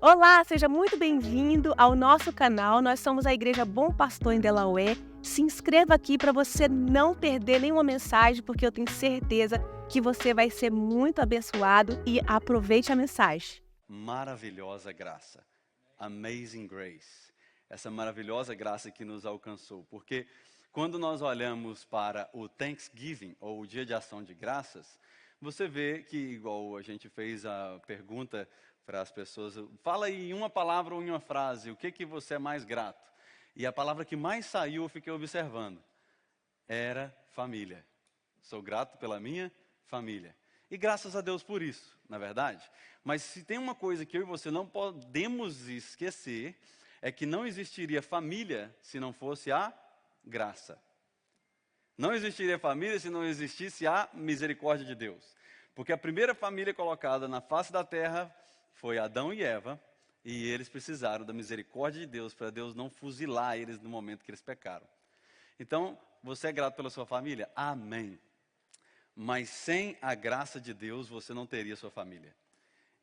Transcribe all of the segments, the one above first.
Olá, seja muito bem-vindo ao nosso canal. Nós somos a Igreja Bom Pastor em Delaware. Se inscreva aqui para você não perder nenhuma mensagem, porque eu tenho certeza que você vai ser muito abençoado e aproveite a mensagem. Maravilhosa graça, Amazing Grace, essa maravilhosa graça que nos alcançou, porque quando nós olhamos para o Thanksgiving, ou o Dia de Ação de Graças, você vê que, igual a gente fez a pergunta para as pessoas, fala aí em uma palavra ou em uma frase, o que você é mais grato? E a palavra que mais saiu, eu fiquei observando, era família. Sou grato pela minha família. E graças a Deus por isso, na verdade. Mas se tem uma coisa que eu e você não podemos esquecer, é que não existiria família se não fosse a graça. Não existiria família se não existisse a misericórdia de Deus. Porque a primeira família colocada na face da terra foi Adão e Eva, e eles precisaram da misericórdia de Deus para Deus não fuzilar eles no momento que eles pecaram. Então, você é grato pela sua família? Amém. Mas sem a graça de Deus, você não teria sua família.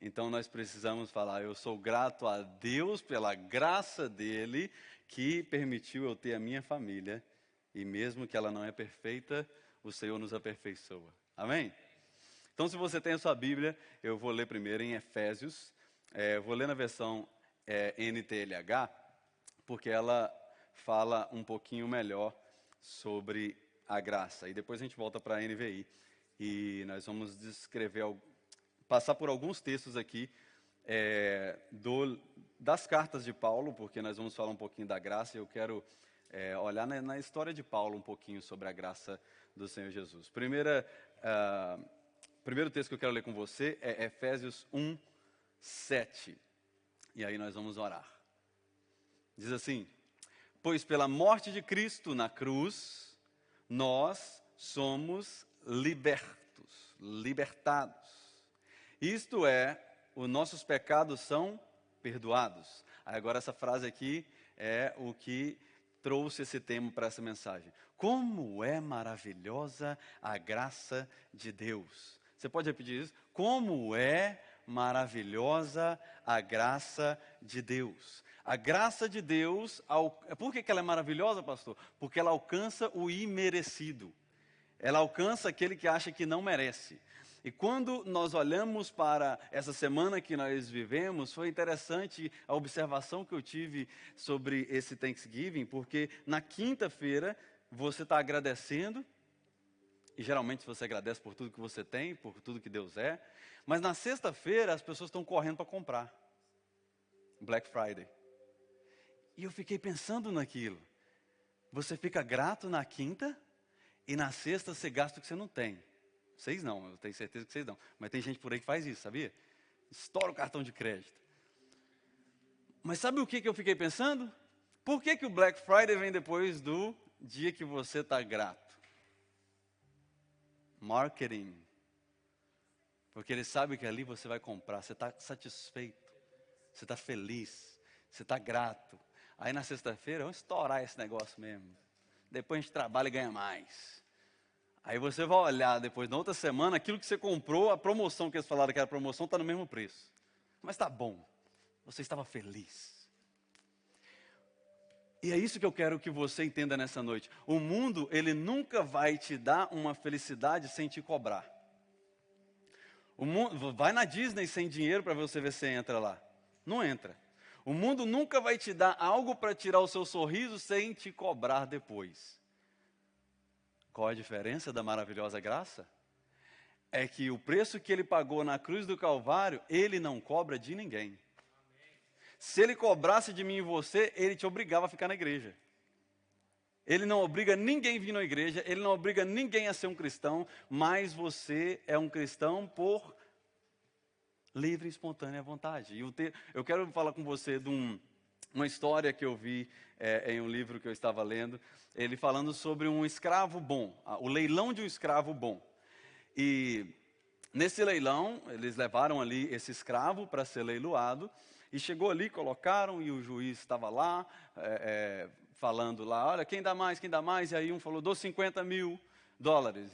Então nós precisamos falar, eu sou grato a Deus pela graça dele que permitiu eu ter a minha família. E mesmo que ela não é perfeita, o Senhor nos aperfeiçoa. Amém? Então se você tem a sua Bíblia, eu vou ler primeiro em Efésios. Vou ler na versão NTLH, porque ela fala um pouquinho melhor sobre a graça. E depois a gente volta para a NVI. E nós vamos passar por alguns textos aqui das cartas de Paulo, porque nós vamos falar um pouquinho da graça. E eu quero olhar na história de Paulo um pouquinho sobre a graça do Senhor Jesus. Primeiro texto que eu quero ler com você é Efésios 1, 7. E aí nós vamos orar. Diz assim: pois pela morte de Cristo na cruz, nós somos libertados. Isto é, os nossos pecados são perdoados. Agora essa frase aqui é o que trouxe esse tema para essa mensagem. Como é maravilhosa a graça de Deus. Você pode repetir isso? Como é maravilhosa a graça de Deus. A graça de Deus, por que ela é maravilhosa, pastor? Porque ela alcança o imerecido. Ela alcança aquele que acha que não merece. E quando nós olhamos para essa semana que nós vivemos, foi interessante a observação que eu tive sobre esse Thanksgiving, porque na quinta-feira você está agradecendo, e geralmente você agradece por tudo que você tem, por tudo que Deus é, mas na sexta-feira as pessoas estão correndo para comprar. Black Friday. E eu fiquei pensando naquilo. Você fica grato na quinta e na sexta você gasta o que você não tem. Vocês não, eu tenho certeza que vocês não. Mas tem gente por aí que faz isso, sabia? Estoura o cartão de crédito. Mas sabe o que eu fiquei pensando? Por que o Black Friday vem depois do dia que você está grato? Marketing. Porque ele sabe que ali você vai comprar, você está satisfeito, você está feliz, você está grato. Aí na sexta-feira, vamos estourar esse negócio mesmo. Depois a gente trabalha e ganha mais. Aí você vai olhar depois, na outra semana, aquilo que você comprou, a promoção que eles falaram que era promoção, está no mesmo preço. Mas está bom, você estava feliz. E é isso que eu quero que você entenda nessa noite. O mundo, ele nunca vai te dar uma felicidade sem te cobrar. O mundo, vai na Disney sem dinheiro para você ver se entra lá. Não entra. O mundo nunca vai te dar algo para tirar o seu sorriso sem te cobrar depois. Qual a diferença da maravilhosa graça? É que o preço que ele pagou na cruz do Calvário, ele não cobra de ninguém. Se ele cobrasse de mim e você, ele te obrigava a ficar na igreja. Ele não obriga ninguém a vir na igreja, ele não obriga ninguém a ser um cristão, mas você é um cristão por livre e espontânea vontade. E eu quero falar com você de uma história que eu vi em um livro que eu estava lendo, ele falando sobre um escravo bom, o leilão de um escravo bom. E nesse leilão, eles levaram ali esse escravo para ser leiloado, e chegou ali, colocaram, e o juiz estava lá, falando lá, olha, quem dá mais, quem dá mais? E aí um falou, dou $50.000.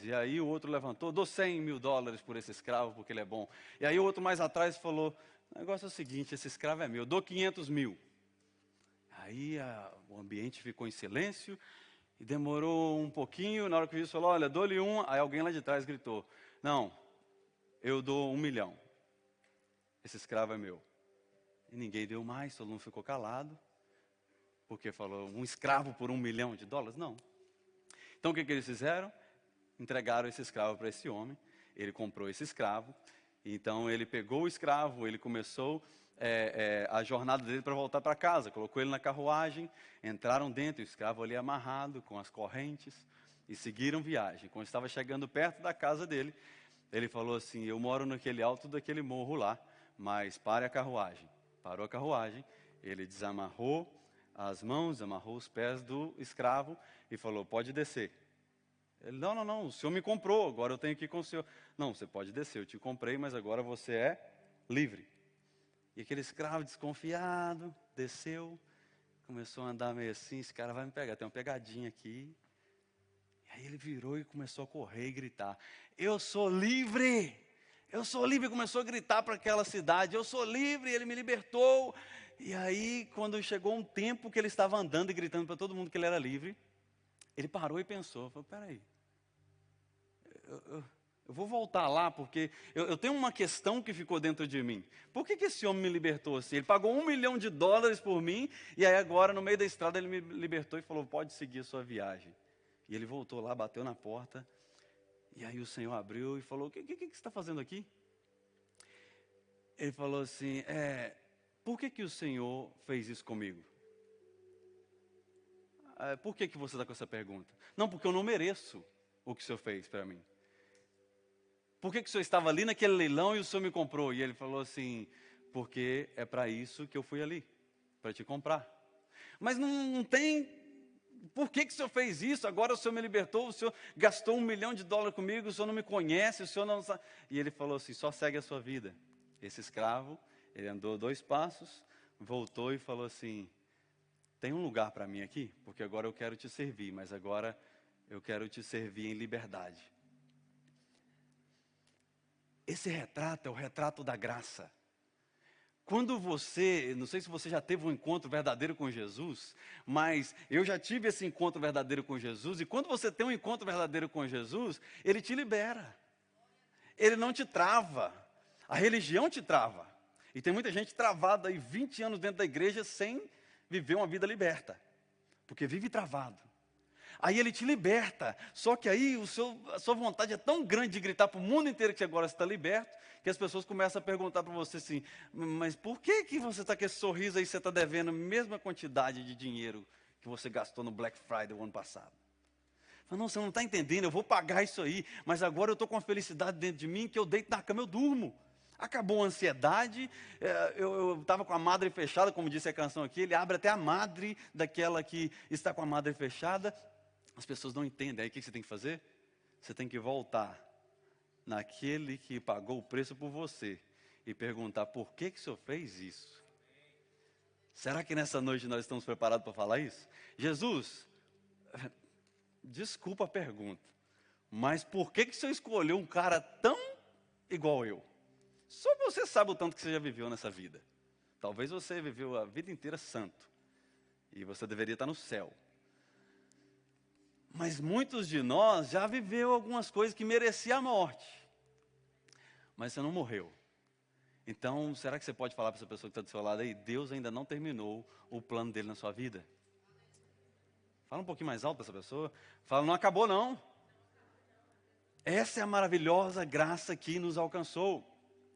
E aí o outro levantou, dou $100.000 por esse escravo, porque ele é bom. E aí o outro mais atrás falou, O negócio é o seguinte, esse escravo é meu, dou 500 mil. Aí o ambiente ficou em silêncio e demorou um pouquinho. Na hora que o juiz falou, olha, dou-lhe um, aí alguém lá de trás gritou, não, eu dou 1 milhão. Esse escravo é meu. E ninguém deu mais, todo mundo ficou calado. Porque falou, um escravo por $1 milhão? Não. Então o que eles fizeram? Entregaram esse escravo para esse homem. Ele comprou esse escravo. Então ele pegou o escravo, ele começou a jornada dele para voltar para casa. Colocou ele na carruagem, entraram dentro, o escravo ali amarrado com as correntes e seguiram viagem. Quando estava chegando perto da casa dele, ele falou assim, eu moro naquele alto daquele morro lá, mas pare a carruagem. Parou a carruagem, ele desamarrou as mãos, amarrou os pés do escravo e falou, pode descer. Ele, não, o senhor me comprou, agora eu tenho que ir com o senhor. Não, você pode descer, eu te comprei, mas agora você é livre. E aquele escravo desconfiado, desceu, começou a andar meio assim, esse cara vai me pegar, tem uma pegadinha aqui. E aí ele virou e começou a correr e gritar, eu sou livre! Eu sou livre, começou a gritar para aquela cidade, eu sou livre, ele me libertou. E aí, quando chegou um tempo que ele estava andando e gritando para todo mundo que ele era livre, ele parou e pensou, falou, peraí, eu vou voltar lá porque eu tenho uma questão que ficou dentro de mim. Por que esse homem me libertou assim? Ele pagou $1 milhão por mim e aí agora no meio da estrada ele me libertou e falou, pode seguir a sua viagem. E ele voltou lá, bateu na porta. E aí o Senhor abriu e falou, o que você está fazendo aqui? Ele falou assim, por que o Senhor fez isso comigo? Por que você está com essa pergunta? Não, porque eu não mereço o que o Senhor fez para mim. Por que o Senhor estava ali naquele leilão e o Senhor me comprou? E ele falou assim, porque é para isso que eu fui ali, para te comprar. Mas não tem... Por que o Senhor fez isso? Agora o Senhor me libertou, o Senhor gastou $1 milhão comigo, o Senhor não me conhece, o Senhor não sabe. E ele falou assim, só segue a sua vida. Esse escravo, ele andou 2 passos, voltou e falou assim, tem um lugar para mim aqui? Porque agora eu quero te servir, mas agora eu quero te servir em liberdade. Esse retrato é o retrato da graça. Quando você, não sei se você já teve um encontro verdadeiro com Jesus, mas eu já tive esse encontro verdadeiro com Jesus, e quando você tem um encontro verdadeiro com Jesus, Ele te libera. Ele não te trava. A religião te trava. E tem muita gente travada aí 20 anos dentro da igreja sem viver uma vida liberta. Porque vive travado. Aí Ele te liberta. Só que aí a sua vontade é tão grande de gritar para o mundo inteiro que agora você está liberto, que as pessoas começam a perguntar para você assim, mas por que você está com esse sorriso aí, você está devendo a mesma quantidade de dinheiro que você gastou no Black Friday o ano passado? Fala, não, você não está entendendo, eu vou pagar isso aí, mas agora eu estou com uma felicidade dentro de mim que eu deito na cama, eu durmo. Acabou a ansiedade, eu estava com a madre fechada, como disse a canção aqui, ele abre até a madre daquela que está com a madre fechada. As pessoas não entendem, aí o que você tem que fazer? Você tem que voltar naquele que pagou o preço por você e perguntar, por que o Senhor fez isso? Será que nessa noite nós estamos preparados para falar isso? Jesus, desculpa a pergunta, mas por que o Senhor escolheu um cara tão igual eu? Só você sabe o tanto que você já viveu nessa vida. Talvez você viveu a vida inteira santo e você deveria estar no céu. Mas muitos de nós já viveu algumas coisas que mereciam a morte. Mas você não morreu. Então, será que você pode falar para essa pessoa que está do seu lado aí? Deus ainda não terminou o plano dele na sua vida? Fala um pouquinho mais alto para essa pessoa. Fala, não acabou não. Essa é a maravilhosa graça que nos alcançou.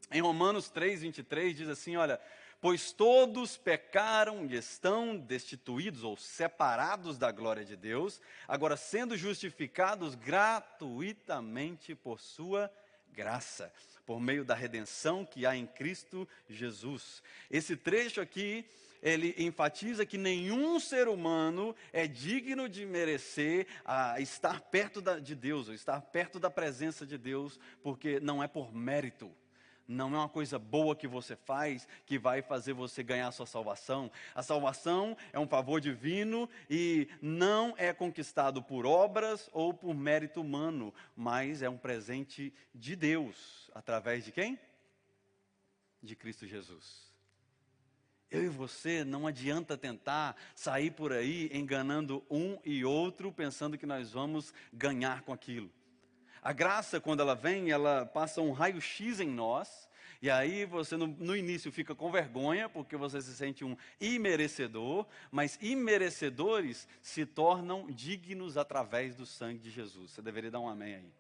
Em Romanos 3:23 diz assim, olha, pois todos pecaram e estão destituídos ou separados da glória de Deus, agora sendo justificados gratuitamente por sua graça, por meio da redenção que há em Cristo Jesus. Esse trecho aqui, ele enfatiza que nenhum ser humano é digno de merecer estar perto de Deus, ou estar perto da presença de Deus, porque não é por mérito. Não é uma coisa boa que você faz que vai fazer você ganhar a sua salvação. A salvação é um favor divino e não é conquistado por obras ou por mérito humano, mas é um presente de Deus. Através de quem? de Cristo Jesus. Eu e você não adianta tentar sair por aí enganando um e outro, pensando que nós vamos ganhar com aquilo. A graça, quando ela vem, ela passa um raio-x em nós, e aí você no início fica com vergonha, porque você se sente um imerecedor, mas imerecedores se tornam dignos através do sangue de Jesus. Você deveria dar um amém aí.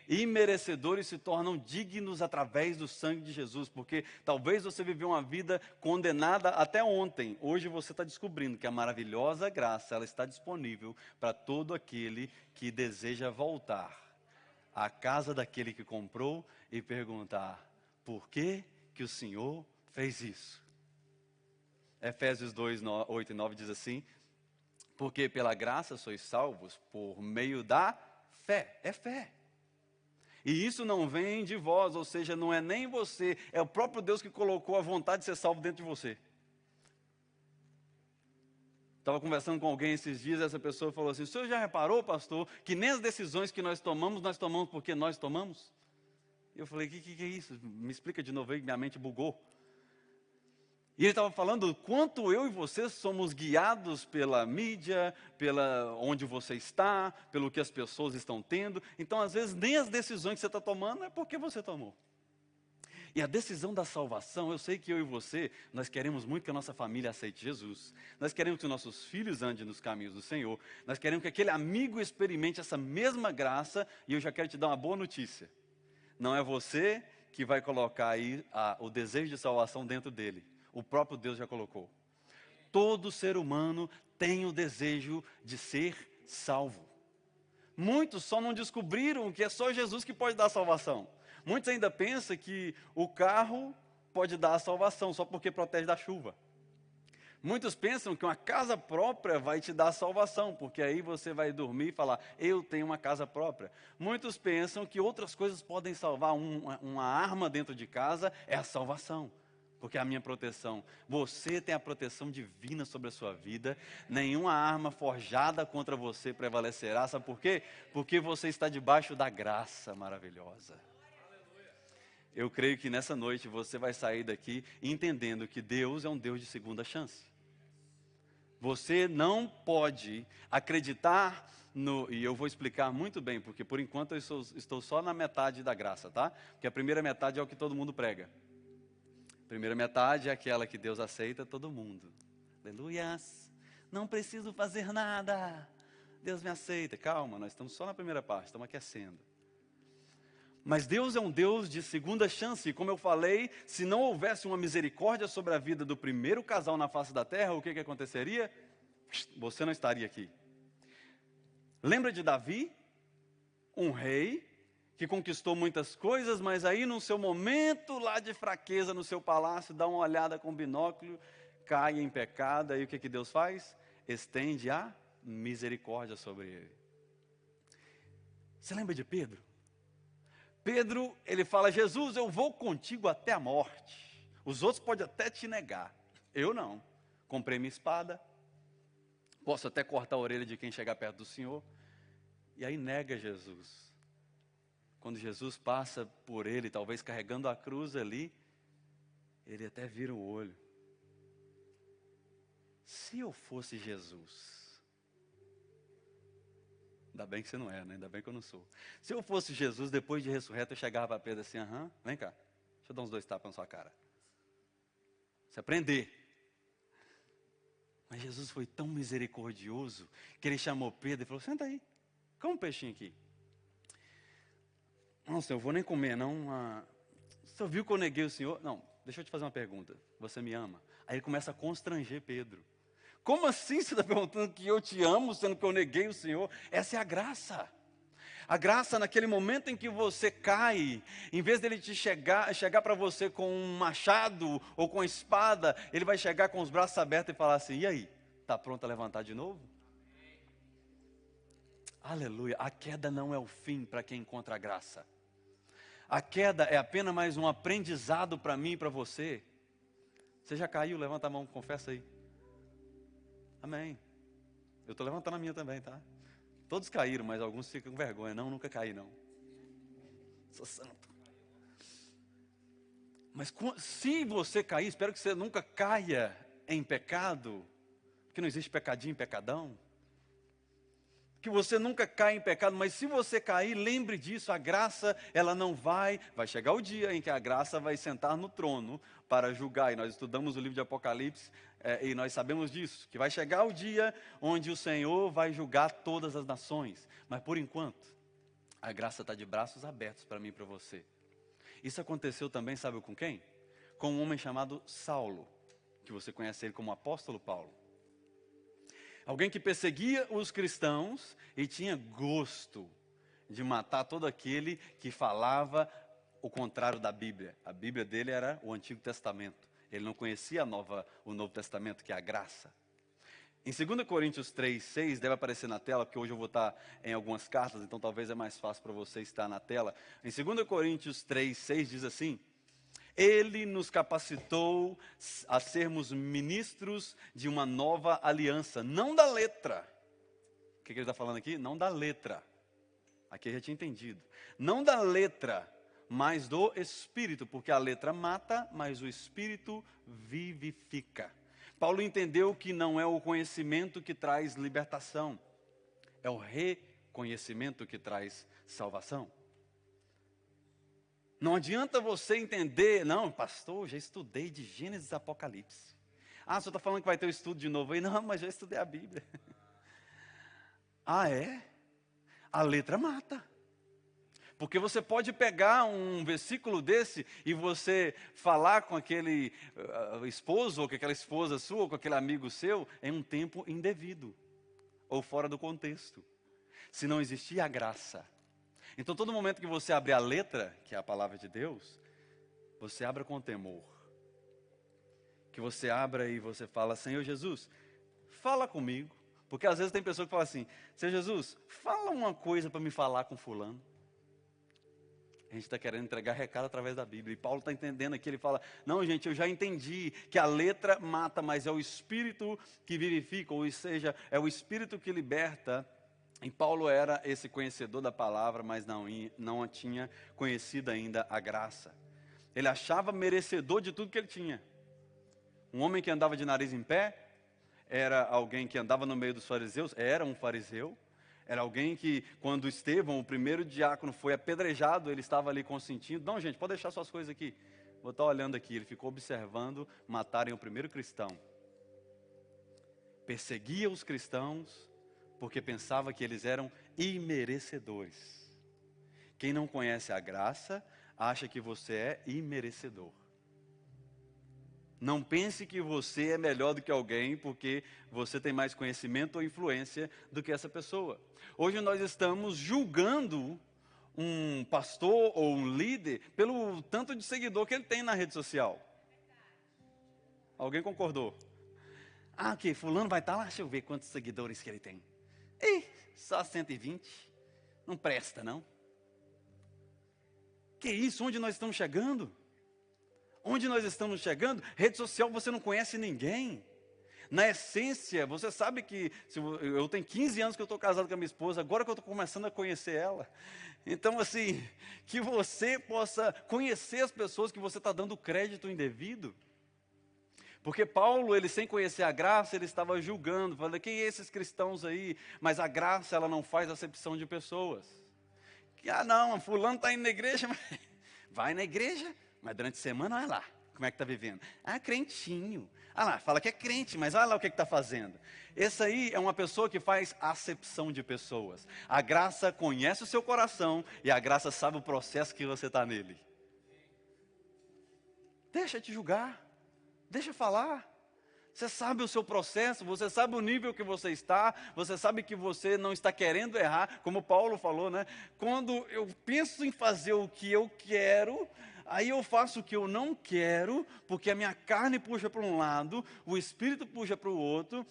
Imerecedores se tornam dignos através do sangue de Jesus, porque talvez você viveu uma vida condenada até ontem. Hoje você está descobrindo que a maravilhosa graça ela está disponível para todo aquele que deseja voltar à casa daquele que comprou e perguntar: por que que o Senhor fez isso? Efésios 2, 8 e 9 diz assim: porque pela graça sois salvos por meio da fé. É fé. E isso não vem de vós, ou seja, não é nem você, é o próprio Deus que colocou a vontade de ser salvo dentro de você. Estava conversando com alguém esses dias, essa pessoa falou assim: o senhor já reparou, pastor, que nem as decisões que nós tomamos porque nós tomamos? E eu falei: que é isso? Me explica de novo aí, minha mente bugou. E ele estava falando o quanto eu e você somos guiados pela mídia, pela onde você está, pelo que as pessoas estão tendo. Então, às vezes, nem as decisões que você está tomando é porque você tomou. E a decisão da salvação, eu sei que eu e você, nós queremos muito que a nossa família aceite Jesus. Nós queremos que os nossos filhos andem nos caminhos do Senhor. Nós queremos que aquele amigo experimente essa mesma graça. E eu já quero te dar uma boa notícia. Não é você que vai colocar aí o desejo de salvação dentro dele. O próprio Deus já colocou. Todo ser humano tem o desejo de ser salvo. Muitos só não descobriram que é só Jesus que pode dar a salvação. Muitos ainda pensam que o carro pode dar a salvação só porque protege da chuva. Muitos pensam que uma casa própria vai te dar a salvação, porque aí você vai dormir e falar: eu tenho uma casa própria. Muitos pensam que outras coisas podem salvar. Uma arma dentro de casa é a salvação. Porque é a minha proteção. Você tem a proteção divina sobre a sua vida. Nenhuma arma forjada contra você prevalecerá. Sabe por quê? Porque você está debaixo da graça maravilhosa. Eu creio que nessa noite você vai sair daqui entendendo que Deus é um Deus de segunda chance. Você não pode acreditar e eu vou explicar muito bem, porque por enquanto eu estou só na metade da graça, tá? Porque a primeira metade é o que todo mundo prega. A primeira metade é aquela que Deus aceita todo mundo. Aleluias. Não preciso fazer nada. Deus me aceita. Calma, nós estamos só na primeira parte, estamos aquecendo. Mas Deus é um Deus de segunda chance. E como eu falei, se não houvesse uma misericórdia sobre a vida do primeiro casal na face da terra, o que aconteceria? Você não estaria aqui. Lembra de Davi? Um rei que conquistou muitas coisas, mas aí no seu momento lá de fraqueza no seu palácio, dá uma olhada com binóculo, cai em pecado, aí o que Deus faz? Estende a misericórdia sobre ele. Você lembra de Pedro? Pedro, ele fala: Jesus, eu vou contigo até a morte. Os outros podem até te negar, eu não. Comprei minha espada, posso até cortar a orelha de quem chegar perto do Senhor. E aí nega Jesus. Quando Jesus passa por ele, talvez carregando a cruz ali, ele até vira o olho. Se eu fosse Jesus, ainda bem que você não é, né? Ainda bem que eu não sou. Se eu fosse Jesus, depois de ressurreto, eu chegava para Pedro assim: vem cá, deixa eu dar uns 2 tapas na sua cara. Se aprender. Mas Jesus foi tão misericordioso, que ele chamou Pedro e falou: senta aí, come um peixinho aqui. Não, senhor, eu vou nem comer, não. O senhor viu que eu neguei o senhor? Não, deixa eu te fazer uma pergunta. Você me ama? Aí ele começa a constranger Pedro. Como assim você está perguntando que eu te amo, sendo que eu neguei o senhor? Essa é a graça. A graça naquele momento em que você cai, em vez dele te chegar para você com um machado ou com a espada, ele vai chegar com os braços abertos e falar assim: e aí, está pronto a levantar de novo? Aleluia, a queda não é o fim para quem encontra a graça. A queda é apenas mais um aprendizado para mim e para você. Você já caiu? Levanta a mão, confessa aí. Amém. Eu estou levantando a minha também, tá? Todos caíram, mas alguns ficam com vergonha. Não, nunca caí não. Sou santo. Mas se você cair, espero que você nunca caia em pecado, porque não existe pecadinho e pecadão. Que você nunca caia em pecado, mas se você cair, lembre disso, a graça, ela não vai chegar o dia em que a graça vai sentar no trono para julgar, e nós estudamos o livro de Apocalipse, e nós sabemos disso, que vai chegar o dia onde o Senhor vai julgar todas as nações, mas por enquanto, a graça está de braços abertos para mim e para você. Isso aconteceu também, sabe com quem? Com um homem chamado Saulo, que você conhece ele como apóstolo Paulo. Alguém que perseguia os cristãos e tinha gosto de matar todo aquele que falava o contrário da Bíblia. A Bíblia dele era o Antigo Testamento. Ele não conhecia o Novo Testamento, que é a graça. Em 2 Coríntios 3:6, deve aparecer na tela, porque hoje eu vou estar em algumas cartas, então talvez é mais fácil para você estar na tela. Em 2 Coríntios 3:6 diz assim: Ele nos capacitou a sermos ministros de uma nova aliança, não da letra. O que ele está falando aqui? Não da letra. Aqui eu já tinha entendido. Não da letra, mas do Espírito, porque a letra mata, mas o Espírito vivifica. Paulo entendeu que não é o conhecimento que traz libertação, é o reconhecimento que traz salvação. Não adianta você entender, não, pastor, já estudei de Gênesis a Apocalipse. Ah, você está falando que vai ter um estudo de novo aí? Não, mas já estudei a Bíblia. Ah, é? A letra mata. Porque você pode pegar um versículo desse e você falar com aquele esposo, ou com aquela esposa sua, ou com aquele amigo seu, em um tempo indevido, ou fora do contexto. Se não existir a graça. Então, todo momento que você abre a letra, que é a palavra de Deus, você abra com temor. Que você abra e você fala: Senhor Jesus, fala comigo. Porque às vezes tem pessoa que fala assim: Senhor Jesus, fala uma coisa para me falar com fulano. A gente está querendo entregar recado através da Bíblia. E Paulo está entendendo aqui, ele fala: não, gente, eu já entendi que a letra mata, mas é o Espírito que vivifica, ou seja, é o Espírito que liberta. E Paulo era esse conhecedor da palavra, mas não tinha conhecido ainda a graça. Ele achava merecedor de tudo que ele tinha. Um homem que andava de nariz em pé, era alguém que andava no meio dos fariseus, era um fariseu. Era alguém que, quando Estevão, o primeiro diácono, foi apedrejado, ele estava ali consentindo. Não, gente, pode deixar suas coisas aqui. Vou estar olhando aqui. Ele ficou observando matarem o primeiro cristão. Perseguia os cristãos porque pensava que eles eram imerecedores. Quem não conhece a graça, acha que você é imerecedor. Não pense que você é melhor do que alguém porque você tem mais conhecimento ou influência do que essa pessoa. Hoje nós estamos julgando um pastor ou um líder pelo tanto de seguidor que ele tem na rede social. Alguém concordou? Ah, ok, fulano vai estar lá, deixa eu ver quantos seguidores que ele tem. Ih, só 120, não presta não. Que isso, onde nós estamos chegando? Onde nós estamos chegando? Rede social, você não conhece ninguém. Na essência, você sabe que eu tenho 15 anos que eu estou casado com a minha esposa, agora que eu estou começando a conhecer ela. Então, assim, que você possa conhecer as pessoas que você está dando crédito indevido. Porque Paulo, ele sem conhecer a graça, ele estava julgando, falando: quem é esses cristãos aí? Mas a graça, ela não faz acepção de pessoas. Ah, não, fulano está indo na igreja, mas vai na igreja, mas durante a semana, olha lá, como é que está vivendo. Ah, crentinho. Ah lá, fala que é crente, mas olha lá o que está fazendo. Esse aí é uma pessoa que faz acepção de pessoas. A graça conhece o seu coração e a graça sabe o processo que você está nele. Deixa te julgar, deixa falar. Você sabe o seu processo, você sabe o nível que você está, você sabe que você não está querendo errar, como Paulo falou, né? Quando eu penso em fazer o que eu quero, aí eu faço o que eu não quero, porque a minha carne puxa para um lado, o espírito puxa para o outro,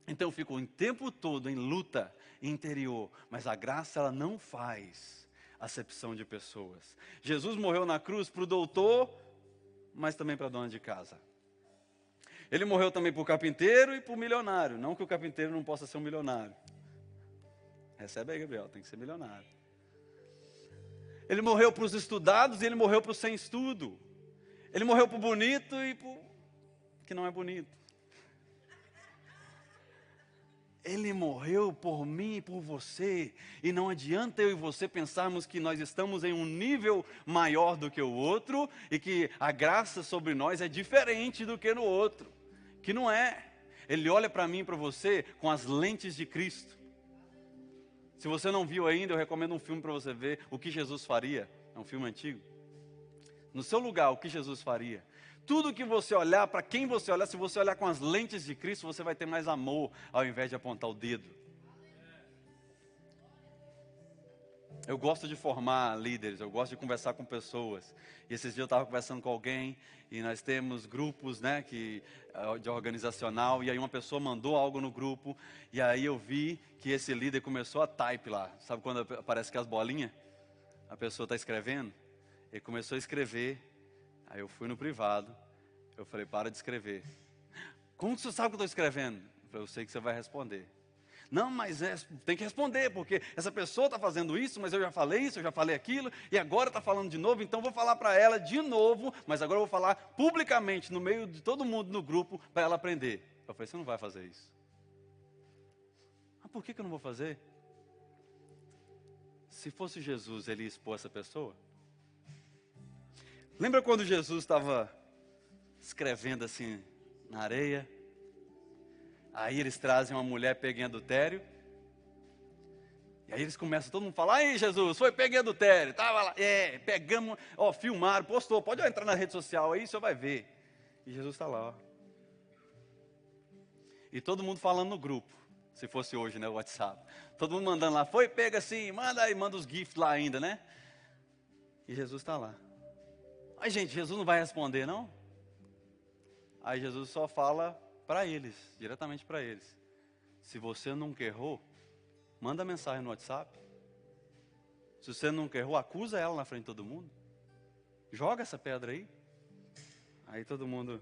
então eu fico o tempo todo em luta interior. Mas a graça, ela não faz acepção de pessoas. Jesus morreu na cruz para o doutor, mas também para a dona de casa. Ele morreu também para o carpinteiro e para o milionário. Não que o carpinteiro não possa ser um milionário. Recebe aí, Gabriel, tem que ser milionário. Ele morreu para os estudados e ele morreu para os sem estudo. Ele morreu por bonito e por que não é bonito. Ele morreu por mim e por você. E não adianta eu e você pensarmos que nós estamos em um nível maior do que o outro e que a graça sobre nós é diferente do que no outro. Que não é. Ele olha para mim e para você com as lentes de Cristo. Se você não viu ainda, eu recomendo um filme para você ver, O que Jesus faria. É um filme antigo. No seu lugar, o que Jesus faria? Tudo que você olhar, para quem você olhar, se você olhar com as lentes de Cristo, você vai ter mais amor, ao invés de apontar o dedo. Eu gosto de formar líderes, eu gosto de conversar com pessoas. E esses dias eu estava conversando com alguém, e nós temos grupos, né, de organizacional, e aí uma pessoa mandou algo no grupo, e aí eu vi que esse líder começou a type lá. Sabe quando aparece que as bolinhas? A pessoa está escrevendo? Ele começou a escrever. Aí eu fui no privado, eu falei, para de escrever. Como que você sabe que eu estou escrevendo? Eu falei, eu sei que você vai responder. Não, mas tem que responder, porque essa pessoa está fazendo isso, mas eu já falei isso, eu já falei aquilo, e agora está falando de novo, então vou falar para ela de novo, mas agora eu vou falar publicamente, no meio de todo mundo no grupo, para ela aprender. Eu falei, você não vai fazer isso. Ah, por que eu não vou fazer? Se fosse Jesus, ele ia expor essa pessoa? Lembra quando Jesus estava escrevendo assim na areia? Aí eles trazem uma mulher pega em adultério. E aí eles começam, todo mundo fala, aí Jesus, foi pega em adultério. Tava lá, pegamos, filmaram, postou, pode entrar na rede social aí, o senhor vai ver. E Jesus está lá, ó. E todo mundo falando no grupo, se fosse hoje, né, o WhatsApp. Todo mundo mandando lá, foi pega assim, manda aí, manda os GIFs lá ainda, né? E Jesus está lá. Aí, gente, Jesus não vai responder, não? Aí Jesus só fala para eles, diretamente para eles. Se você nunca errou, manda mensagem no WhatsApp. Se você nunca errou, acusa ela na frente de todo mundo. Joga essa pedra aí. Aí todo mundo...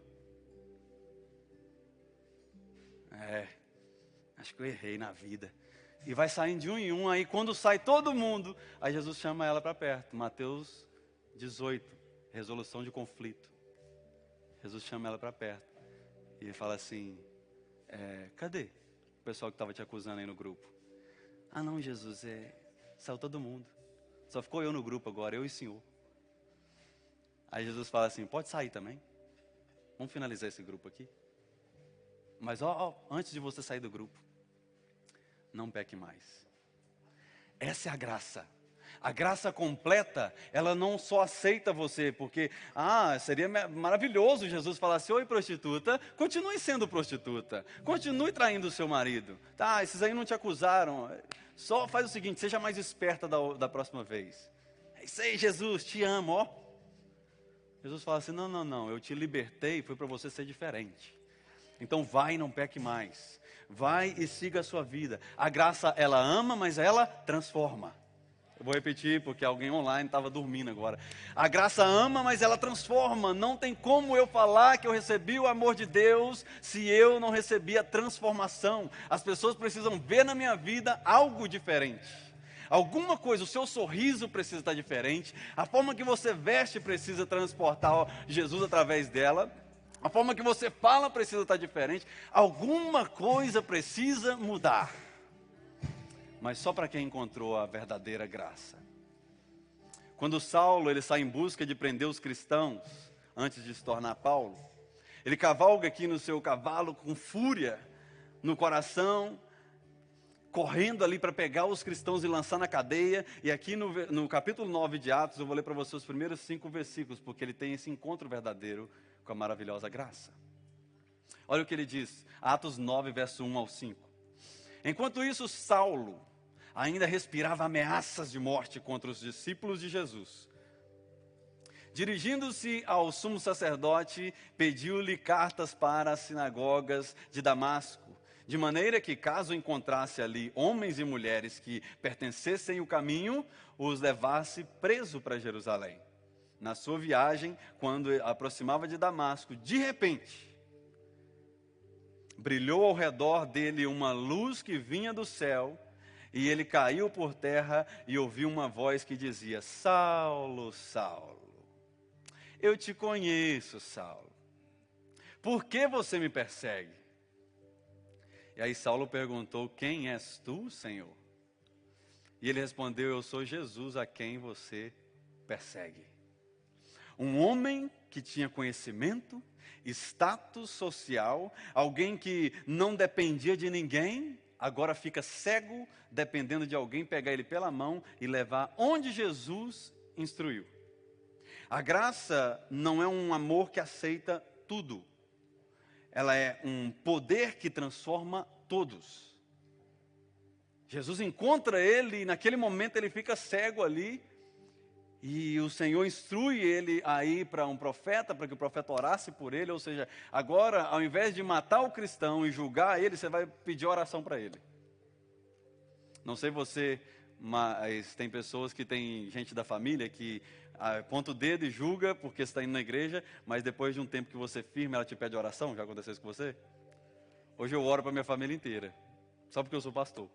acho que eu errei na vida. E vai saindo de um em um, aí quando sai todo mundo, aí Jesus chama ela para perto. Mateus 18. Resolução de conflito. Jesus chama ela para perto. E ele fala assim, cadê o pessoal que estava te acusando aí no grupo? Ah não, Jesus, saiu todo mundo. Só ficou eu no grupo agora, eu e o senhor. Aí Jesus fala assim, pode sair também. Vamos finalizar esse grupo aqui. Mas antes de você sair do grupo, não peque mais. Essa é a graça. A graça completa, ela não só aceita você, porque, seria maravilhoso Jesus falasse, oi prostituta, continue sendo prostituta, continue traindo o seu marido, tá, esses aí não te acusaram, só faz o seguinte, seja mais esperta da próxima vez. É isso aí, Jesus, te amo, ó. Jesus fala assim, não, eu te libertei, foi para você ser diferente. Então vai e não peque mais, vai e siga a sua vida. A graça, ela ama, mas ela transforma. Eu vou repetir porque alguém online estava dormindo agora. A graça ama, mas ela transforma. Não tem como eu falar que eu recebi o amor de Deus se eu não recebi a transformação. As pessoas precisam ver na minha vida algo diferente. Alguma coisa, o seu sorriso precisa estar diferente. A forma que você veste precisa transportar Jesus através dela. A forma que você fala precisa estar diferente. Alguma coisa precisa mudar. Mas só para quem encontrou a verdadeira graça. Quando Saulo ele sai em busca de prender os cristãos, antes de se tornar Paulo, ele cavalga aqui no seu cavalo com fúria no coração, correndo ali para pegar os cristãos e lançar na cadeia. E aqui no capítulo 9 de Atos, eu vou ler para você os primeiros 5 versículos, porque ele tem esse encontro verdadeiro com a maravilhosa graça. Olha o que ele diz, Atos 9, verso 1 ao 5. Enquanto isso, Saulo ainda respirava ameaças de morte contra os discípulos de Jesus. Dirigindo-se ao sumo sacerdote, pediu-lhe cartas para as sinagogas de Damasco, de maneira que, caso encontrasse ali homens e mulheres que pertencessem ao caminho, os levasse preso para Jerusalém. Na sua viagem, quando aproximava de Damasco, de repente, brilhou ao redor dele uma luz que vinha do céu, e ele caiu por terra e ouviu uma voz que dizia, Saulo, Saulo. eu te conheço, Saulo. Por que você me persegue? E aí Saulo perguntou, quem és tu, Senhor? E ele respondeu, eu sou Jesus a quem você persegue. Um homem que tinha conhecimento, status social, alguém que não dependia de ninguém, agora fica cego, dependendo de alguém pegar ele pela mão e levar onde Jesus instruiu. A graça não é um amor que aceita tudo. Ela é um poder que transforma todos. Jesus encontra ele e naquele momento ele fica cego ali. E o Senhor instrui ele a ir para um profeta, para que o profeta orasse por ele. Ou seja, agora ao invés de matar o cristão e julgar ele, você vai pedir oração para ele. Não sei você, mas tem pessoas que tem gente da família que aponta o dedo e julga porque você está indo na igreja, mas depois de um tempo que você firma, ela te pede oração. Já aconteceu isso com você? Hoje eu oro para minha família inteira, só porque eu sou pastor.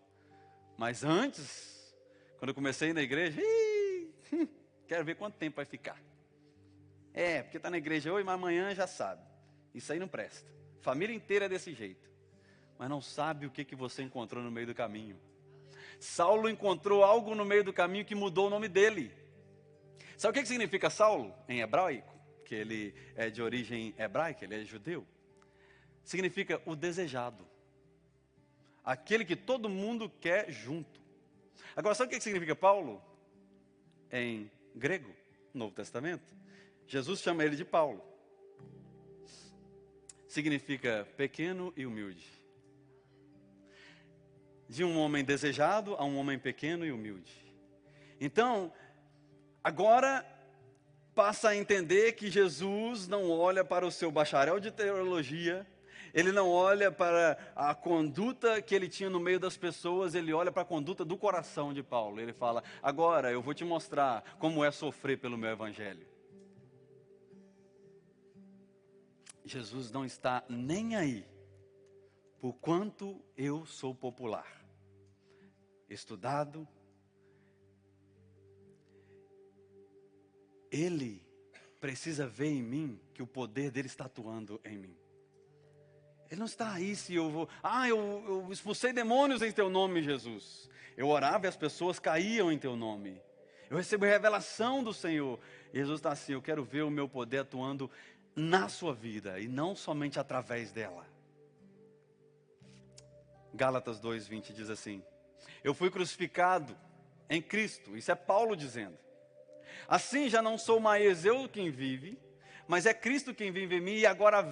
Mas antes, quando eu comecei na igreja, quero ver quanto tempo vai ficar. Porque está na igreja hoje, mas amanhã já sabe. Isso aí não presta. Família inteira é desse jeito. Mas não sabe o que você encontrou no meio do caminho. Saulo encontrou algo no meio do caminho que mudou o nome dele. Sabe o que significa Saulo em hebraico? Que ele é de origem hebraica, ele é judeu. Significa o desejado. Aquele que todo mundo quer junto. Agora, sabe o que significa Paulo? Em grego, Novo Testamento. Jesus chama ele de Paulo. Significa pequeno e humilde. De um homem desejado a um homem pequeno e humilde. Então, agora passa a entender que Jesus não olha para o seu bacharel de teologia, ele não olha para a conduta que ele tinha no meio das pessoas, ele olha para a conduta do coração de Paulo. Ele fala, agora eu vou te mostrar como é sofrer pelo meu evangelho. Jesus não está nem aí por quanto eu sou popular, estudado. Ele precisa ver em mim que o poder dele está atuando em mim. Ele não está aí se eu vou... eu expulsei demônios em teu nome, Jesus. Eu orava e as pessoas caíam em teu nome. Eu recebo revelação do Senhor. Jesus está assim, eu quero ver o meu poder atuando na sua vida e não somente através dela. Gálatas 2:20 diz assim, eu fui crucificado em Cristo. Isso é Paulo dizendo. Assim já não sou mais eu quem vive, mas é Cristo quem vive em mim, e agora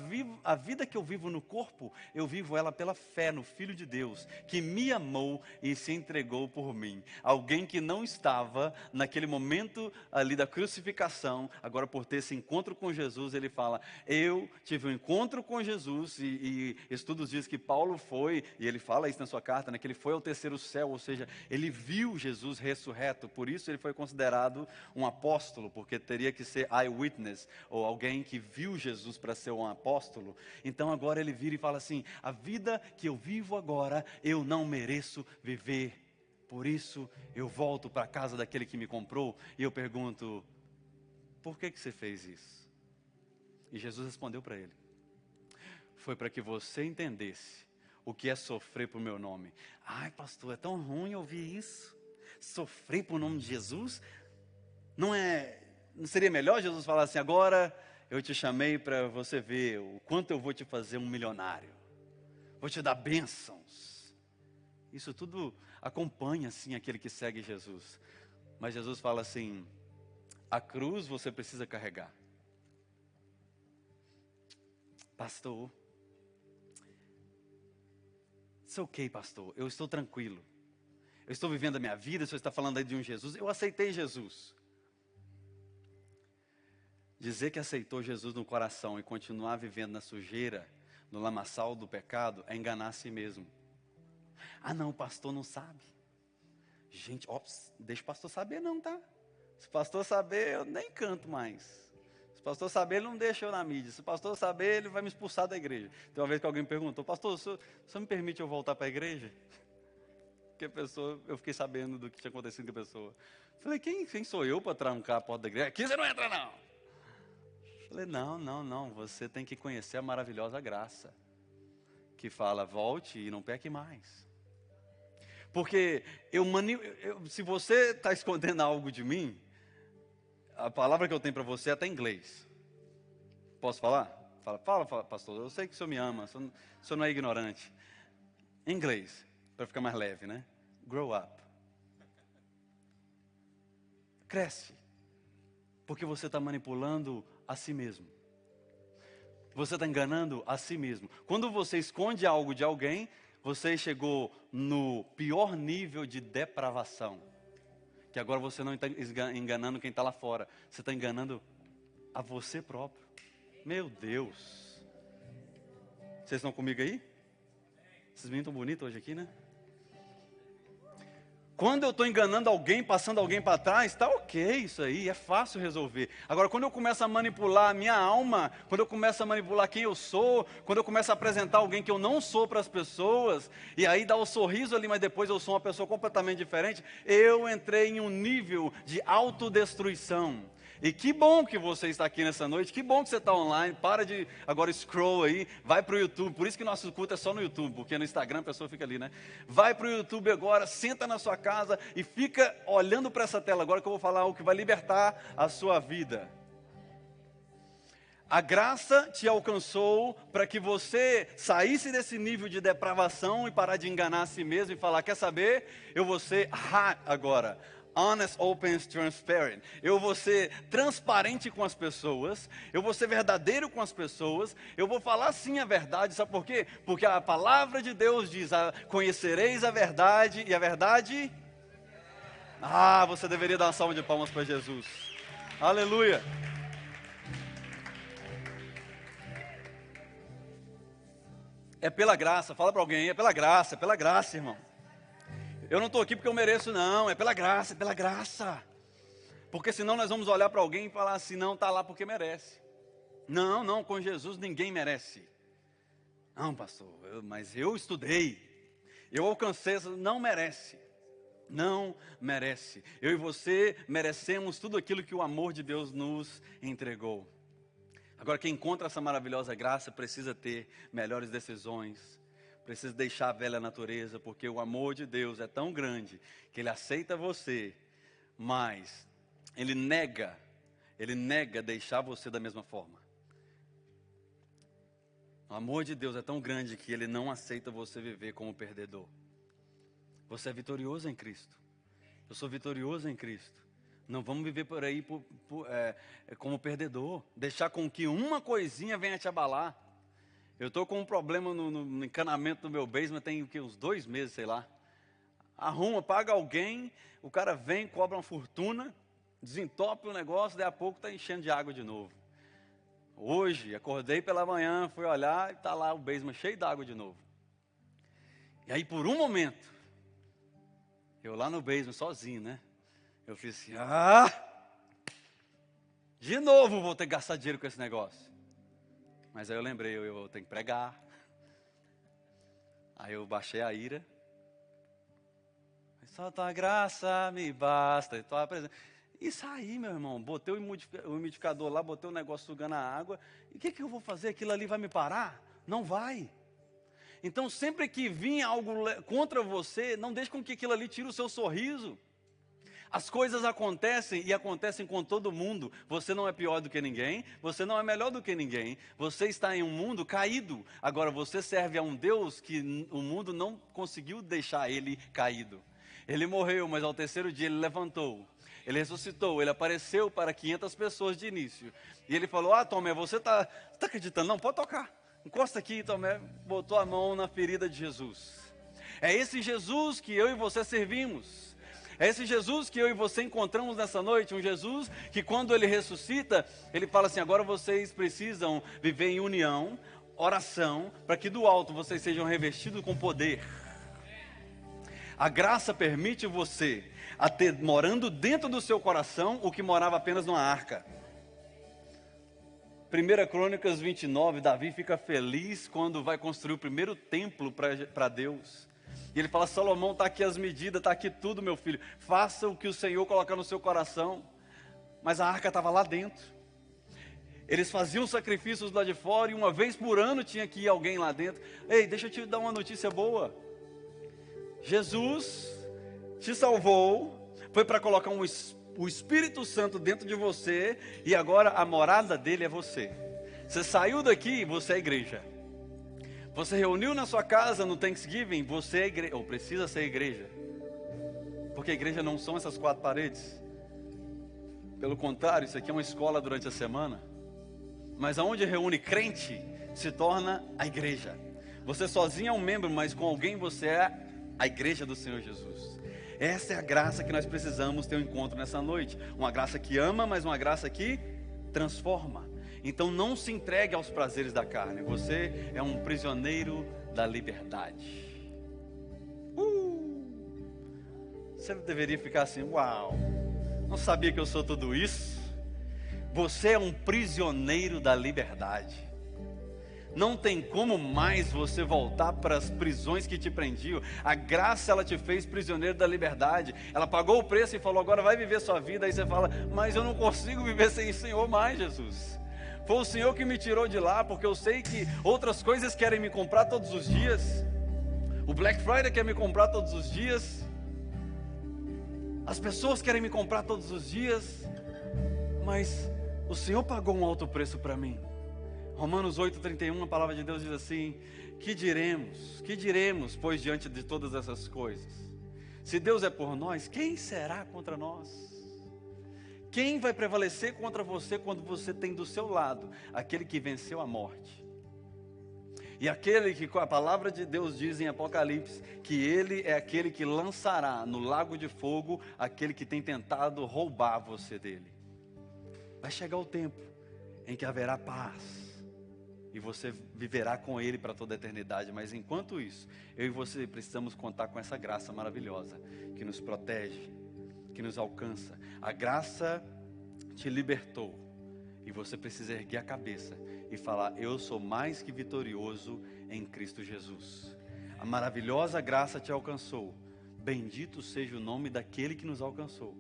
a vida que eu vivo no corpo, eu vivo ela pela fé no Filho de Deus, que me amou e se entregou por mim. Alguém que não estava naquele momento ali da crucificação, agora por ter esse encontro com Jesus, ele fala, eu tive um encontro com Jesus, e estudos dizem que Paulo foi, e ele fala isso na sua carta, né, que ele foi ao terceiro céu, ou seja, ele viu Jesus ressurreto, por isso ele foi considerado um apóstolo, porque teria que ser eyewitness, ou alguém que viu Jesus para ser um apóstolo. Então agora ele vira e fala assim, a vida que eu vivo agora, eu não mereço viver. Por isso eu volto para a casa daquele que me comprou, e eu pergunto, por que você fez isso? E Jesus respondeu para ele, foi para que você entendesse o que é sofrer por meu nome. Ai pastor, é tão ruim ouvir isso. Sofrer por nome de Jesus? Não seria melhor Jesus falar assim, agora eu te chamei para você ver o quanto eu vou te fazer um milionário. Vou te dar bênçãos. Isso tudo acompanha, assim, aquele que segue Jesus. Mas Jesus fala assim, a cruz você precisa carregar. Pastor, it's ok, pastor, eu estou tranquilo. Eu estou vivendo a minha vida, o senhor está falando aí de um Jesus. Eu aceitei Jesus. Dizer que aceitou Jesus no coração e continuar vivendo na sujeira, no lamaçal do pecado, é enganar a si mesmo. Ah não, o pastor não sabe. Gente, deixa o pastor saber não, tá? Se o pastor saber, eu nem canto mais. Se o pastor saber, ele não deixa eu na mídia. Se o pastor saber, ele vai me expulsar da igreja. Tem uma vez que alguém me perguntou, pastor, o senhor me permite eu voltar para a igreja? Porque eu fiquei sabendo do que tinha acontecido com a pessoa. Falei, quem sou eu para trancar a porta da igreja? Aqui você não entra não. Falei, não, você tem que conhecer a maravilhosa graça, que fala, volte e não peque mais. Porque se você está escondendo algo de mim, a palavra que eu tenho para você é até em inglês. Posso falar? Fala, pastor, eu sei que o senhor me ama, o senhor não é ignorante. Em inglês, para ficar mais leve, né? Grow up. Cresce. Porque você está manipulando a si mesmo. Você está enganando a si mesmo. Quando você esconde algo de alguém, você chegou no pior nível de depravação. Que agora você não está enganando quem está lá fora. Você está enganando a você próprio. Meu Deus. Vocês estão comigo aí? Esses meninos estão bonitos hoje aqui, né? Quando eu estou enganando alguém, passando alguém para trás, está ok isso aí, é fácil resolver. Agora, quando eu começo a manipular a minha alma, quando eu começo a manipular quem eu sou, quando eu começo a apresentar alguém que eu não sou para as pessoas, e aí dá o sorriso ali, mas depois eu sou uma pessoa completamente diferente, eu entrei em um nível de autodestruição. E que bom que você está aqui nessa noite, que bom que você está online, para de agora scroll aí, vai para o YouTube, por isso que nosso culto é só no YouTube, porque no Instagram a pessoa fica ali, né? Vai para o YouTube agora, senta na sua casa e fica olhando para essa tela agora que eu vou falar algo que vai libertar a sua vida. A graça te alcançou para que você saísse desse nível de depravação e parar de enganar a si mesmo e falar, quer saber? Eu vou ser hot agora. Honest, open, transparent. Eu vou ser transparente com as pessoas. Eu vou ser verdadeiro com as pessoas. Eu vou falar sim a verdade. Sabe por quê? Porque a palavra de Deus diz, conhecereis a verdade e a verdade... você deveria dar uma salva de palmas para Jesus. Aleluia. É pela graça. Fala para alguém, é pela graça, irmão. Eu não estou aqui porque eu mereço, não. É pela graça, é pela graça. Porque senão nós vamos olhar para alguém e falar assim, não, está lá porque merece. Não, com Jesus ninguém merece. Não, pastor, mas eu estudei. Eu alcancei, não merece. Não merece. Eu e você merecemos tudo aquilo que o amor de Deus nos entregou. Agora, quem encontra essa maravilhosa graça precisa ter melhores decisões. Precisa deixar a velha natureza, porque o amor de Deus é tão grande que Ele aceita você, mas Ele nega deixar você da mesma forma. O amor de Deus é tão grande que Ele não aceita você viver como perdedor. Você é vitorioso em Cristo. Eu sou vitorioso em Cristo. Não vamos viver por aí como perdedor. Deixar com que uma coisinha venha te abalar. Eu estou com um problema no encanamento do meu basement, tem uns 2 meses, sei lá. Arruma, paga alguém, o cara vem, cobra uma fortuna, desentope o negócio, daí a pouco está enchendo de água de novo. Hoje, acordei pela manhã, fui olhar e está lá o basement cheio de água de novo. E aí, por um momento, eu lá no basement, sozinho, né? Eu fiz assim, de novo vou ter que gastar dinheiro com esse negócio. Mas aí eu lembrei, eu tenho que pregar. Aí eu baixei a ira. Só tua graça me basta. E saí, meu irmão. Botei o umidificador lá, botei o negócio sugando a água. E o que eu vou fazer? Aquilo ali vai me parar? Não vai. Então sempre que vir algo contra você, não deixe com que aquilo ali tire o seu sorriso. As coisas acontecem e acontecem com todo mundo. Você não é pior do que ninguém, você não é melhor do que ninguém. Você está em um mundo caído. Agora você serve a um Deus que o mundo não conseguiu deixar ele caído. Ele morreu, mas ao 3º dia ele levantou. Ele ressuscitou, ele apareceu para 500 pessoas de início. E ele falou, Tomé, você está acreditando? Não, pode tocar. Encosta aqui, Tomé, botou a mão na ferida de Jesus. É esse Jesus que eu e você servimos. É esse Jesus que eu e você encontramos nessa noite, um Jesus que quando Ele ressuscita, Ele fala assim, agora vocês precisam viver em união, oração, para que do alto vocês sejam revestidos com poder. A graça permite você a ter morando dentro do seu coração o que morava apenas numa arca. 1 Crônicas 29, Davi fica feliz quando vai construir o primeiro templo para Deus. E ele fala, Salomão, está aqui as medidas, está aqui tudo, meu filho. Faça o que o Senhor colocar no seu coração. Mas a arca estava lá dentro. Eles faziam sacrifícios lá de fora e uma vez por ano tinha que ir alguém lá dentro. Ei, deixa eu te dar uma notícia boa. Jesus te salvou, foi para colocar o Espírito Santo dentro de você e agora a morada dele é você. Você saiu daqui, você é igreja. Você reuniu na sua casa no Thanksgiving, você é igreja, ou precisa ser igreja. Porque a igreja não são essas 4 paredes. Pelo contrário, isso aqui é uma escola durante a semana. Mas aonde reúne crente, se torna a igreja. Você sozinho é um membro, mas com alguém você é a igreja do Senhor Jesus. Essa é a graça que nós precisamos ter um encontro nessa noite. Uma graça que ama, mas uma graça que transforma. Então não se entregue aos prazeres da carne. Você é um prisioneiro da liberdade. Você deveria ficar assim, uau, não sabia que eu sou tudo isso? Você é um prisioneiro da liberdade. Não tem como mais você voltar para as prisões que te prendiam. A graça, ela te fez prisioneiro da liberdade. Ela pagou o preço e falou, agora vai viver sua vida. Aí você fala, mas eu não consigo viver sem o Senhor mais, Jesus. Foi o Senhor que me tirou de lá, porque eu sei que outras coisas querem me comprar todos os dias. O Black Friday quer me comprar todos os dias. As pessoas querem me comprar todos os dias. Mas o Senhor pagou um alto preço para mim. Romanos 8,31, a palavra de Deus diz assim: que diremos, pois diante de todas essas coisas? Se Deus é por nós, quem será contra nós? Quem vai prevalecer contra você quando você tem do seu lado aquele que venceu a morte? E aquele que a palavra de Deus diz em Apocalipse, que ele é aquele que lançará no lago de fogo aquele que tem tentado roubar você dele. Vai chegar o tempo em que haverá paz. E você viverá com Ele para toda a eternidade. Mas enquanto isso, eu e você precisamos contar com essa graça maravilhosa, que nos protege, que nos alcança. A graça te libertou. E você precisa erguer a cabeça e falar: eu sou mais que vitorioso em Cristo Jesus. A maravilhosa graça te alcançou. Bendito seja o nome daquele que nos alcançou.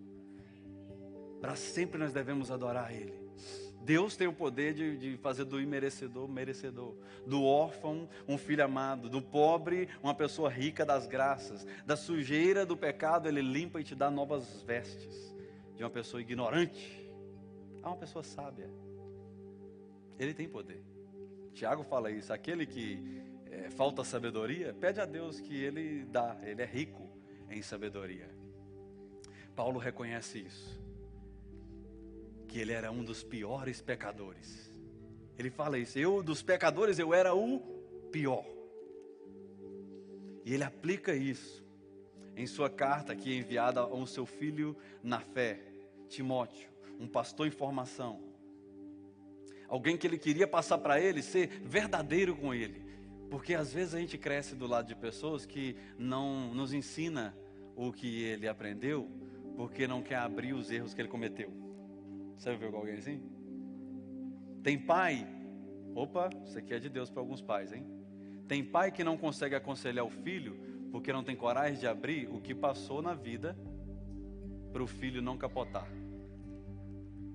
Para sempre nós devemos adorar Ele. Deus tem o poder de fazer do imerecedor, merecedor. Do órfão, um filho amado. Do pobre, uma pessoa rica das graças. Da sujeira do pecado, Ele limpa e te dá novas vestes. De uma pessoa ignorante a uma pessoa sábia. Ele tem poder. Tiago fala isso. Aquele que falta sabedoria, pede a Deus que Ele dá. Ele é rico em sabedoria. Paulo reconhece isso. Que ele era um dos piores pecadores. Ele fala isso: dos pecadores eu era o pior. E ele aplica isso em sua carta que é enviada ao seu filho na fé, Timóteo, um pastor em formação. Alguém que ele queria passar para ele, ser verdadeiro com ele. Porque às vezes a gente cresce do lado de pessoas que não nos ensina o que ele aprendeu, porque não quer abrir os erros que ele cometeu. Você já viu com alguém assim? Tem pai, isso aqui é de Deus para alguns pais, hein? Tem pai que não consegue aconselhar o filho, porque não tem coragem de abrir o que passou na vida, para o filho não capotar.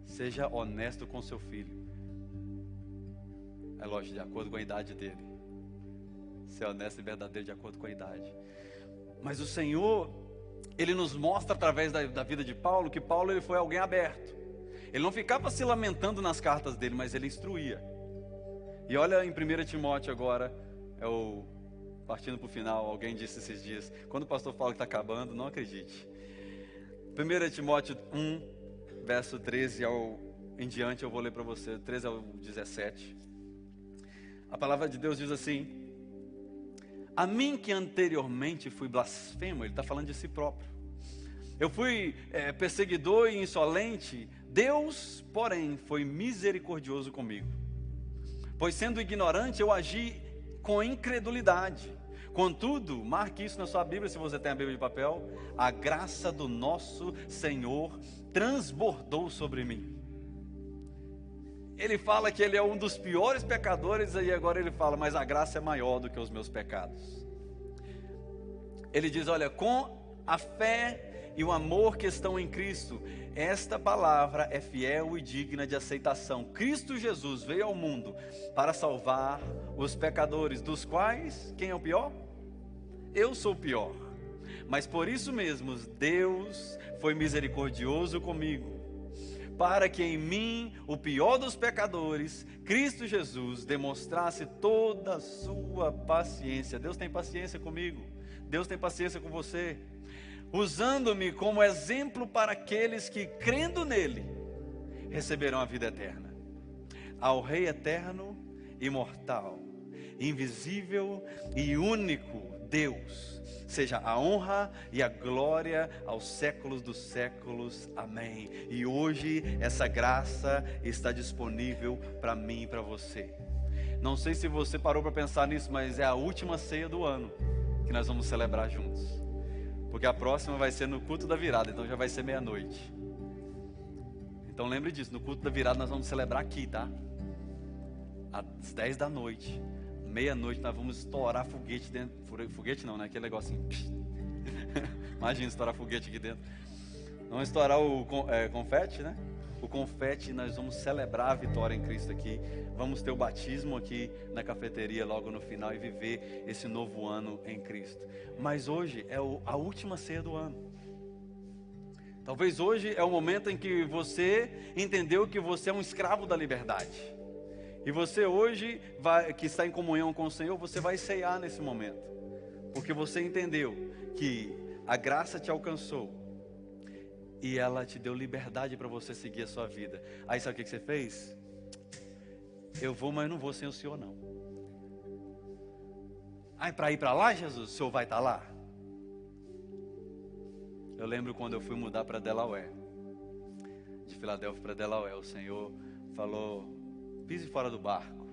Seja honesto com seu filho. É lógico, de acordo com a idade dele. Ser honesto e verdadeiro de acordo com a idade. Mas o Senhor, Ele nos mostra através da vida de Paulo, que Paulo ele foi alguém aberto. Ele não ficava se lamentando nas cartas dele, mas ele instruía. E olha em 1 Timóteo agora, partindo para o final, alguém disse esses dias, quando o pastor fala que está acabando, não acredite. 1 Timóteo 1, verso 13 em diante, eu vou ler para você, 13 ao 17. A palavra de Deus diz assim: a mim que anteriormente fui blasfemo, ele está falando de si próprio. Eu fui perseguidor e insolente. Deus, porém, foi misericordioso comigo. Pois sendo ignorante, eu agi com incredulidade. Contudo, marque isso na sua Bíblia, se você tem a Bíblia de papel: a graça do nosso Senhor transbordou sobre mim. Ele fala que ele é um dos piores pecadores, e agora ele fala: mas a graça é maior do que os meus pecados. Ele diz: olha, com a fé e o amor que estão em Cristo, esta palavra é fiel e digna de aceitação. Cristo Jesus veio ao mundo para salvar os pecadores, dos quais, quem é o pior? Eu sou o pior. Mas por isso mesmo, Deus foi misericordioso comigo, para que em mim, o pior dos pecadores, Cristo Jesus, demonstrasse toda a sua paciência. Deus tem paciência comigo, Deus tem paciência com você, usando-me como exemplo para aqueles que, crendo nele, receberão a vida eterna. Ao Rei eterno, imortal, invisível e único Deus, seja a honra e a glória aos séculos dos séculos. Amém. E hoje essa graça está disponível para mim e para você. Não sei se você parou para pensar nisso, mas é a última ceia do ano que nós vamos celebrar juntos, porque a próxima vai ser no culto da virada, então já vai ser meia-noite. Então lembre disso, no culto da virada nós vamos celebrar aqui, tá? Às 10 da noite, meia-noite, nós vamos estourar foguete dentro. Foguete não, né? Aquele negocinho. Imagina estourar foguete aqui dentro. Vamos estourar o confete, né? O confete, nós vamos celebrar a vitória em Cristo aqui. Vamos ter o batismo aqui na cafeteria logo no final e viver esse novo ano em Cristo. Mas hoje é a última ceia do ano. Talvez hoje é o momento em que você entendeu que você é um escravo da liberdade. E você hoje, que está em comunhão com o Senhor, você vai ceiar nesse momento. Porque você entendeu que a graça te alcançou e ela te deu liberdade para você seguir a sua vida. Aí sabe o que você fez? Eu vou, mas eu não vou sem o Senhor não. Aí para ir para lá, Jesus, o Senhor vai estar lá? Eu lembro quando eu fui mudar para Delaware, de Filadélfia para Delaware, o Senhor falou: pise fora do barco,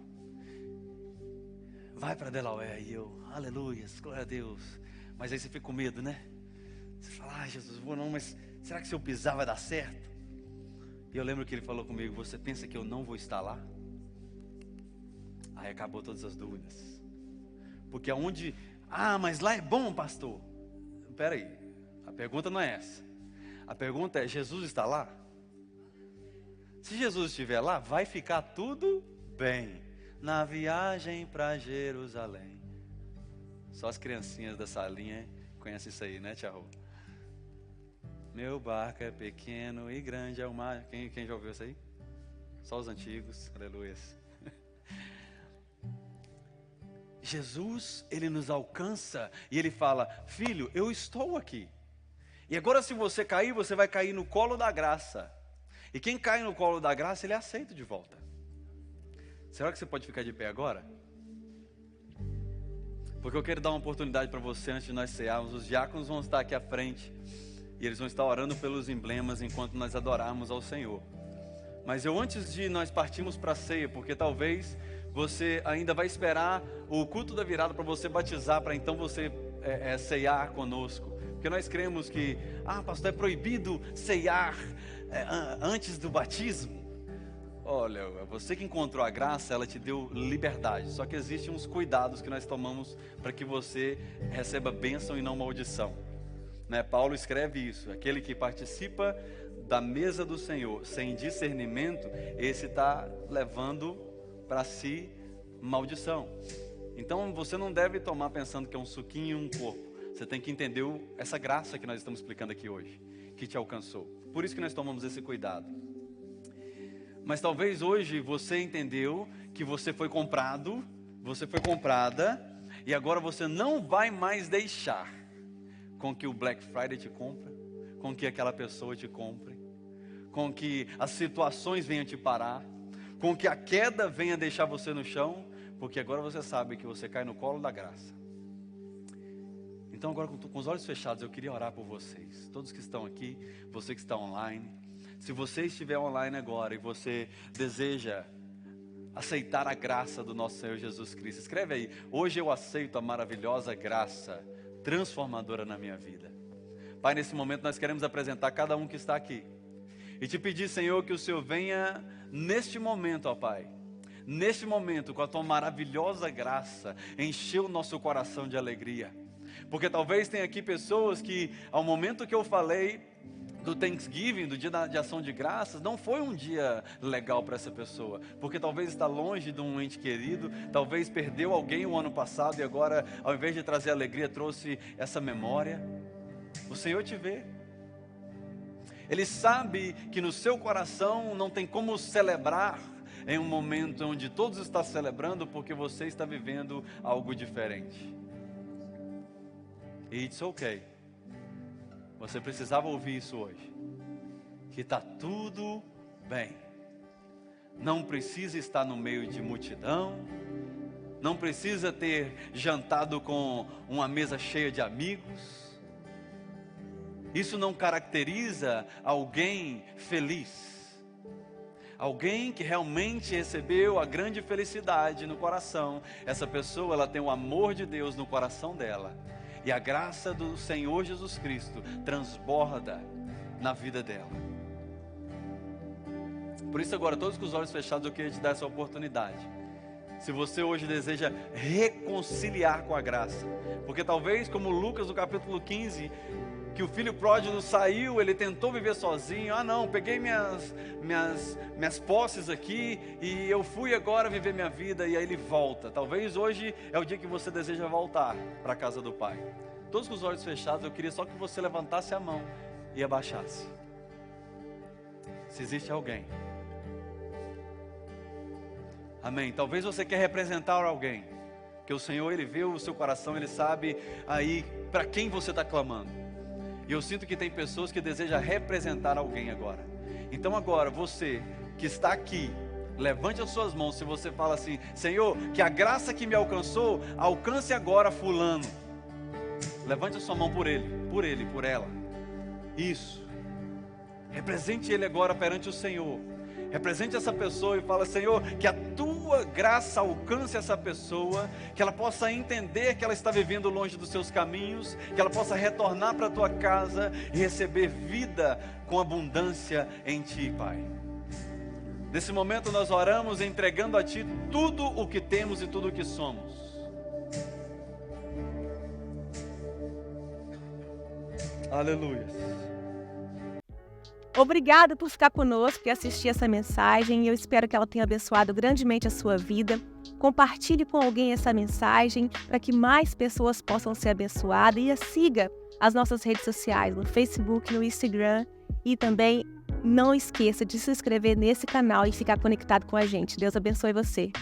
vai para Delaware. E eu, aleluia, glória a Deus. Mas aí você fica com medo, né? Você fala: Jesus, vou não, mas será que se eu pisar vai dar certo? E eu lembro que ele falou comigo: você pensa que eu não vou estar lá? Aí acabou todas as dúvidas. Porque aonde, mas lá é bom, pastor. Espera aí, a pergunta não é essa. A pergunta é: Jesus está lá? Se Jesus estiver lá, vai ficar tudo bem. Na viagem para Jerusalém. Só as criancinhas da salinha conhecem isso aí, né, Tia Rô? Meu barco é pequeno e grande é o mar. Quem já ouviu isso aí? Só os antigos, aleluia. Jesus, ele nos alcança e ele fala: filho, eu estou aqui. E agora se você cair, você vai cair no colo da graça. E quem cai no colo da graça, ele é aceito de volta. Será que você pode ficar de pé agora? Porque eu quero dar uma oportunidade para você antes de nós cearmos. Os diáconos vão estar aqui à frente e eles vão estar orando pelos emblemas enquanto nós adorarmos ao Senhor. Mas antes de nós partirmos para a ceia, porque talvez você ainda vai esperar o culto da virada para você batizar, para então você ceiar conosco. Porque nós cremos que, pastor, é proibido ceiar antes do batismo. Olha, você que encontrou a graça, ela te deu liberdade. Só que existem uns cuidados que nós tomamos para que você receba bênção e não maldição, né? Paulo escreve isso: aquele que participa da mesa do Senhor sem discernimento, esse está levando para si maldição. Então você não deve tomar pensando que é um suquinho e um corpo. Você tem que entender essa graça que nós estamos explicando aqui hoje, que te alcançou. Por isso que nós tomamos esse cuidado. Mas talvez hoje você entendeu que você foi comprado, você foi comprada, e agora você não vai mais deixar com que o Black Friday te compre, com que aquela pessoa te compre, com que as situações venham te parar, com que a queda venha deixar você no chão, porque agora você sabe que você cai no colo da graça. Então agora com os olhos fechados eu queria orar por vocês, todos que estão aqui, você que está online. Se você estiver online agora e você deseja aceitar a graça do nosso Senhor Jesus Cristo, escreve aí: hoje eu aceito a maravilhosa graça transformadora na minha vida. Pai, nesse momento nós queremos apresentar cada um que está aqui e te pedir, Senhor, que o Senhor venha neste momento, ó Pai, neste momento, com a tua maravilhosa graça, encher o nosso coração de alegria. Porque talvez tenha aqui pessoas que, ao momento que eu falei do Thanksgiving, do dia de ação de graças, não foi um dia legal para essa pessoa, porque talvez está longe de um ente querido, talvez perdeu alguém o ano passado e agora, ao invés de trazer alegria, trouxe essa memória. O Senhor te vê. Ele sabe que no seu coração não tem como celebrar em um momento onde todos estão celebrando, porque você está vivendo algo diferente. E it's okay. Você precisava ouvir isso hoje. Que está tudo bem. Não precisa estar no meio de multidão. Não precisa ter jantado com uma mesa cheia de amigos. Isso não caracteriza alguém feliz. Alguém que realmente recebeu a grande felicidade no coração. Essa pessoa, ela tem o amor de Deus no coração dela. E a graça do Senhor Jesus Cristo transborda na vida dela. Por isso agora, todos com os olhos fechados, eu queria te dar essa oportunidade. Se você hoje deseja reconciliar com a graça. Porque talvez, como Lucas no capítulo 15, que o filho pródigo saiu, ele tentou viver sozinho. Ah não, peguei minhas posses aqui e eu fui agora viver minha vida, e aí ele volta. Talvez hoje é o dia que você deseja voltar para a casa do Pai. Todos com os olhos fechados, eu queria só que você levantasse a mão e abaixasse. Se existe alguém. Amém. Talvez você quer representar alguém, que o Senhor, Ele vê o seu coração, Ele sabe aí para quem você está clamando. E eu sinto que tem pessoas que desejam representar alguém agora. Então agora, você que está aqui, levante as suas mãos. Se você fala assim: Senhor, que a graça que me alcançou, alcance agora fulano. Levante a sua mão por ele, por ela. Isso. Represente ele agora perante o Senhor. Represente essa pessoa e fala: Senhor, que a tua graça alcance essa pessoa, que ela possa entender que ela está vivendo longe dos seus caminhos, que ela possa retornar para a tua casa e receber vida com abundância em ti, Pai. Nesse momento nós oramos entregando a ti tudo o que temos e tudo o que somos. Aleluia. Obrigada por ficar conosco e assistir essa mensagem. Eu espero que ela tenha abençoado grandemente a sua vida. Compartilhe com alguém essa mensagem para que mais pessoas possam ser abençoadas. E siga as nossas redes sociais, no Facebook, no Instagram. E também não esqueça de se inscrever nesse canal e ficar conectado com a gente. Deus abençoe você.